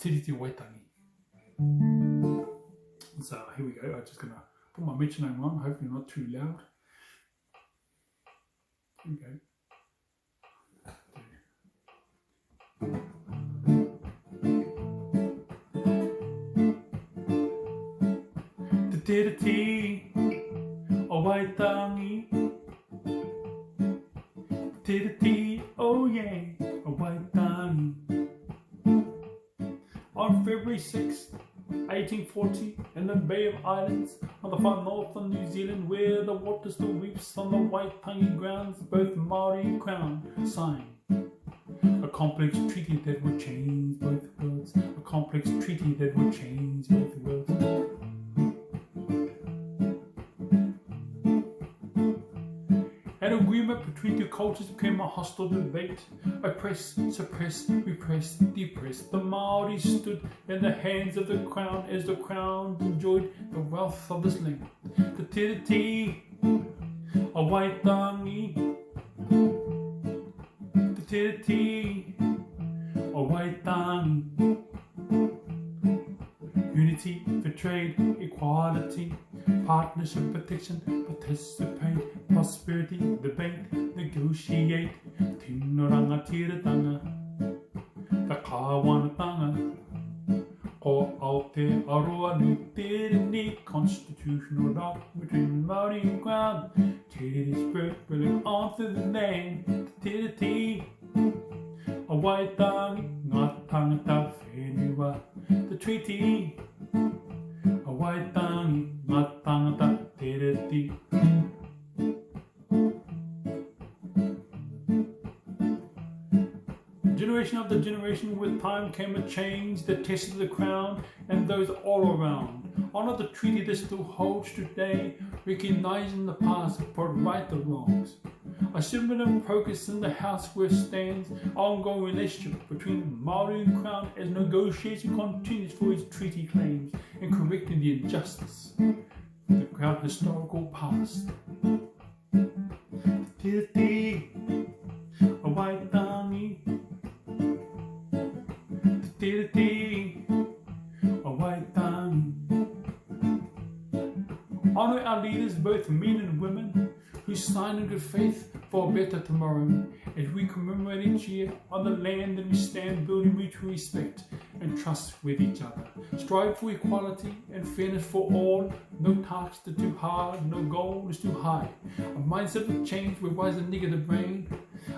Treaty of Waitangi. So here we go. I'm just going to put my metronome on, hopefully not too loud. Here we go. The Tiriti of Waitangi. Tiriti, oh yeah, of Waitangi. On February 6th, 1840, in the Bay of Islands, on the far north of New Zealand, where the water still weeps on the Waitangi grounds, both Māori and Crown signed a complex treaty that would change both worlds. A complex treaty that would change both worlds. An agreement between two cultures became a hostile debate. Oppress, suppress, repress, depress. The Māori stood in the hands of the Crown as the Crown enjoyed the wealth of this land. The Tiriti of Waitangi. The Tiriti of Waitangi. Unity for trade, equality, partnership, protection, participate, prosperity, debate, negotiate. Tino Rangatiritanga, the Kawanatanga, ko Aotearoa ni Tiriti, constitutional law between Māori and Crown. Tiriti spirit really on through the land. Tiriti of Waitangi, Ngā Tāngata Whenua. The Treaty of Waitangi, Ngā Tāngata Tiriti. Generation after generation, with time came a change that tested the Crown and those all around. Honour the treaty that still holds today, recognising the past but right the wrongs. A similar progress in the House where stands ongoing relationship between Māori and Crown as negotiation continues for its treaty claims and correcting the injustice of the Crown historical past. Tiriti of Waitangi. Tiriti of Waitangi. Honour our leaders, both men and women, who signed in good faith for a better tomorrow, as we commemorate each year on the land that we stand, building mutual respect and trust with each other. Strive for equality and fairness for all. No tasks are too hard, no goal is too high. A mindset of change revives the negative brain.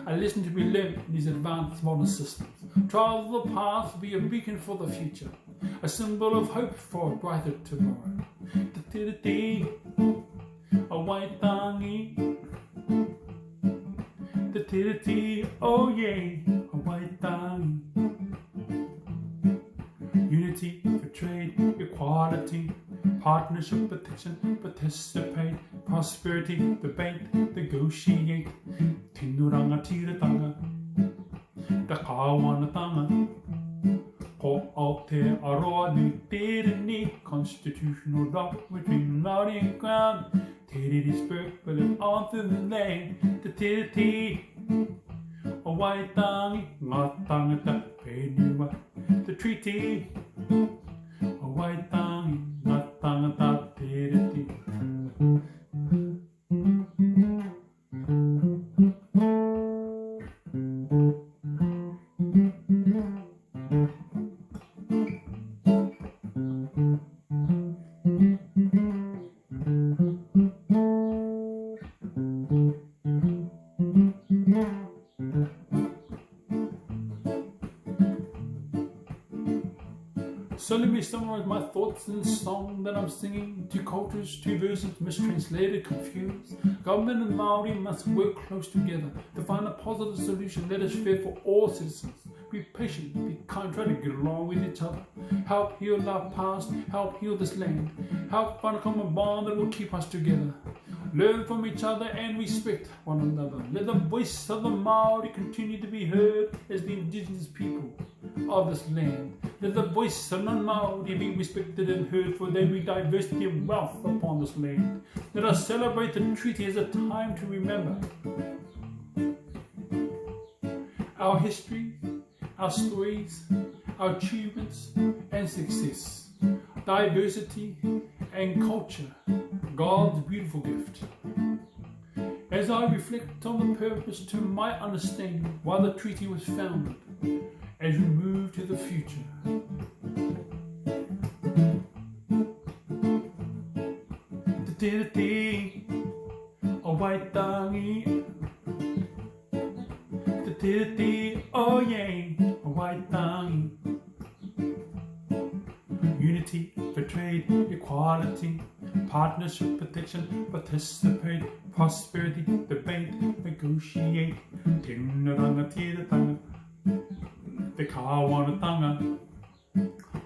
A lesson to be learned in these advanced modern systems. Trials of the past be a beacon for the future, a symbol of hope for a brighter tomorrow. The Tiriti of Waitangi. The Tiriti, oh yeah, of Waitangi. Unity for trade, equality, partnership, protection, participate, prosperity, debate, negotiate. Tino Rangatiritanga, the Kawanatanga, ko Aotearoa ni Tiriti, constitutional law between Māori and Crown. Tiriti spirit will on through the land. The Tiriti of Waitangi, Ngā Tāngata Whenua. The Treaty of Waitangi, Ngā Tāngata Tiriti. So let me summarize my thoughts in the song that I'm singing. Two cultures, two versions, mistranslated, confused. Government and Māori must work close together to find a positive solution that is fair for all citizens. Be patient, be kind, try to get along with each other. Help heal our past, help heal this land. Help find a common bond that will keep us together. Learn from each other and respect one another. Let the voice of the Māori continue to be heard as the indigenous people of this land. Let the voice of non-Māori be respected and heard, for there be diversity of wealth upon this land. Let us celebrate the treaty as a time to remember our history, our stories, our achievements and success, diversity and culture, God's beautiful gift. As I reflect on the purpose to my understanding why the treaty was founded, as we move to the future. Te Tiriti o Waitangi, Te Tiriti o o Waitangi. Unity for trade, equality, partnership, protection, participate, prosperity, debate, negotiate. Tēnā rangatira te kāwanatanga.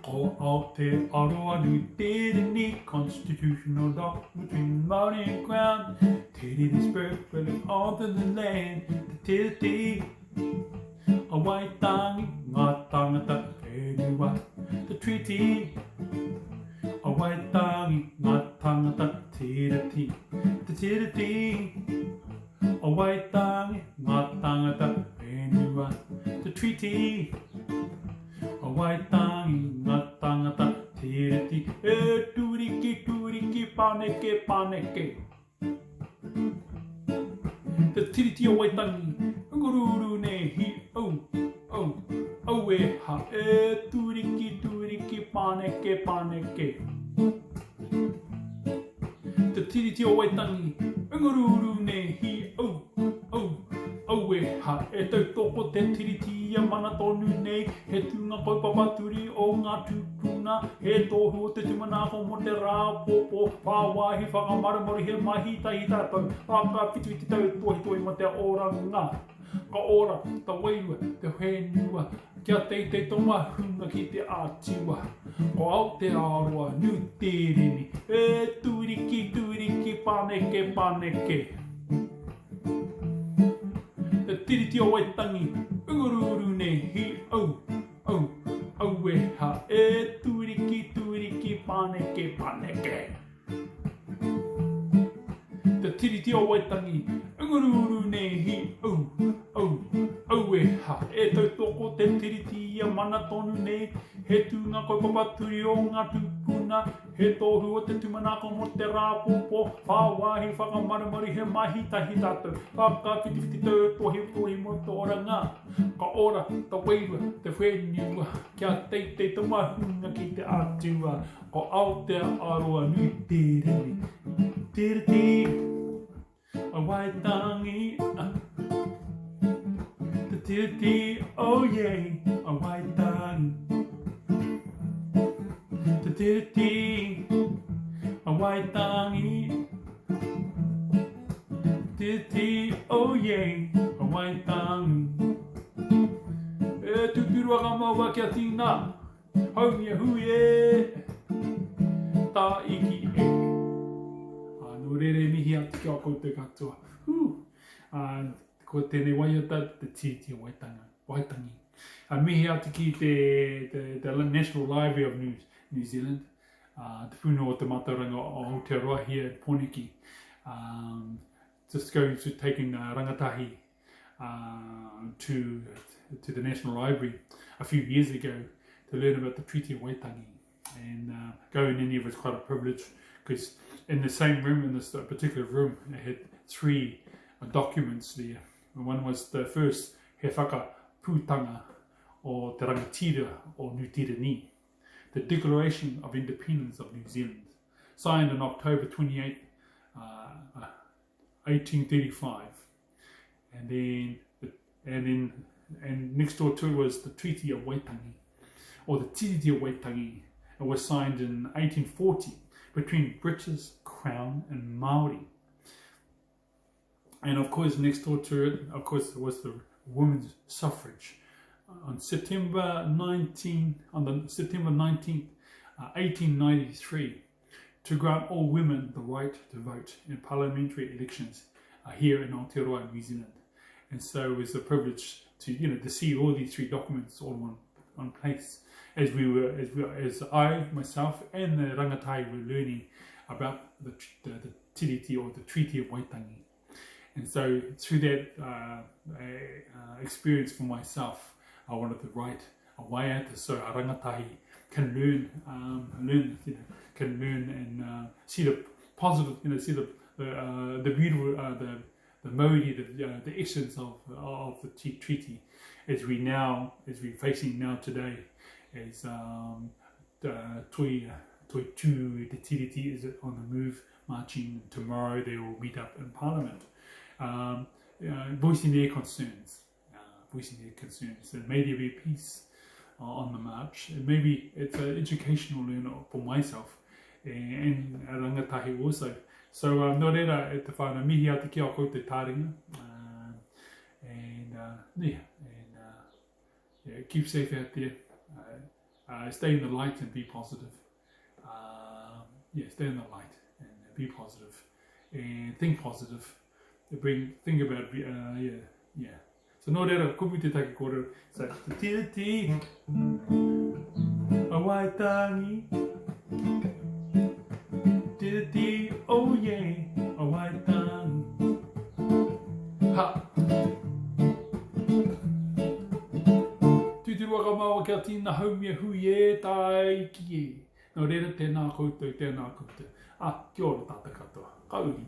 Ko Aotearoa nui Tiriti, constitutional law between Māori and Crown. Tiriti spirit living on the land. Te Tiriti o Waitangi, Ngā Tāngata Whenua. The Treaty of Waitangi, Ngā Tāngata Tiriti. The Tiriti of Waitangi, Ngā Tāngata Whenua. The Treaty of Waitangi, Ngā Tāngata Tiriti. E turiki, turiki, paneke, paneke. The Treaty of Waitangi, ngururu ne hi o, o, o e ha. E turiki, turiki, paneke, paneke. The Treaty of Waitangi, ngururu ne hi o, o, o e ha. E tautoko te tiriti a mana tonu nei, he tunga kaupapaturi o ngā tūpuna, he tohu o te tumanako mo te rā popo, whāwahi whakamaramori he mahi tahi tātou, whaka whituiti tau tohi tohi mo te oranga. Ka ora, ta wairua, te whenua, kia teitei tonga hunga ki te ātiwa. Ko Aotearoa nui tērini, e turiki, turiki, paneke, paneke. Te tiriti o Waitangi, ngururu ne hi au, au, au e ha. E turiki, turiki, paneke, paneke. Te tiriti o Waitangi, ngururu ne hi au, au, au e ha. E tautoko te tiriti a mana tonu nei, he tūnga kaupapaturi o ngā tūpuna, he tohu o te tumanako mo te rāpopo, whāwahi whakamaramari he mahi tahi tātou, whaka whitiwhiti tau tohi tohi mo te oranga. Ka ora, ta wairua, te whenua, kia teitei te mahunga ki te ātua, ko Aotearoa nui tērini. Tiriti o Waitangi, te tiriti o o Waitangi. Te tiriti o Waitangi, tiriti o o Waitangi. E tupirua ka maua kia tina, haumia hui e, tā iki e. No rere mihi atu ki a koutou katoa. Ko tēnei waiata, te tiriti o Waitangi. Mihi atu ki the National Library of New Zealand, Te Puna Mātauranga o Aotearoa here at Poniki. Just going to taking Rangatahi to the National Library a few years ago to learn about the Treaty of Waitangi. And going in there was quite a privilege because in the same room, in this particular room, I had three documents there. One was the first he whakapūtanga o te rangatira o Nutirini, the Declaration of Independence of New Zealand, signed on October 28, 1835. And next door to it was the Treaty of Waitangi, or the Treaty of Waitangi. It was signed in 1840 between British Crown and Māori. And of course, next door to it, of course, was the women's suffrage. On September 19th, 1893, to grant all women the right to vote in parliamentary elections here in Aotearoa, New Zealand. And so it was a privilege to see all these three documents all in one place, as I, myself, and the Rangatahi were learning about the Tiriti, or the Treaty of Waitangi. And so through that experience for myself, I wanted to write waiata, so a rangatahi can learn, can learn and see the positive, see the beautiful, the mauri, the essence of the treaty, as we're facing now today, as Toi Te Tiriti is on the move, marching. Tomorrow they will meet up in Parliament, voicing their concerns, and may there be peace on the march. And maybe it's an educational learner for myself and Rangatahi also. So no reira e te whānau mihi atu ki a koe te tāringa, keep safe out there, stay in the light and be positive. Stay in the light and be positive and think positive. Think about So no reira, kupu te take kōrero. So te tiriti a Waitangi, tiriti, oh yeah, a Waitangi. Ha! Tūturu waka maua kia tīna haumia hui e tai ki e. No reira tēnā koutou, tēnā koutou. Kia ora tātou katoa. Kauri.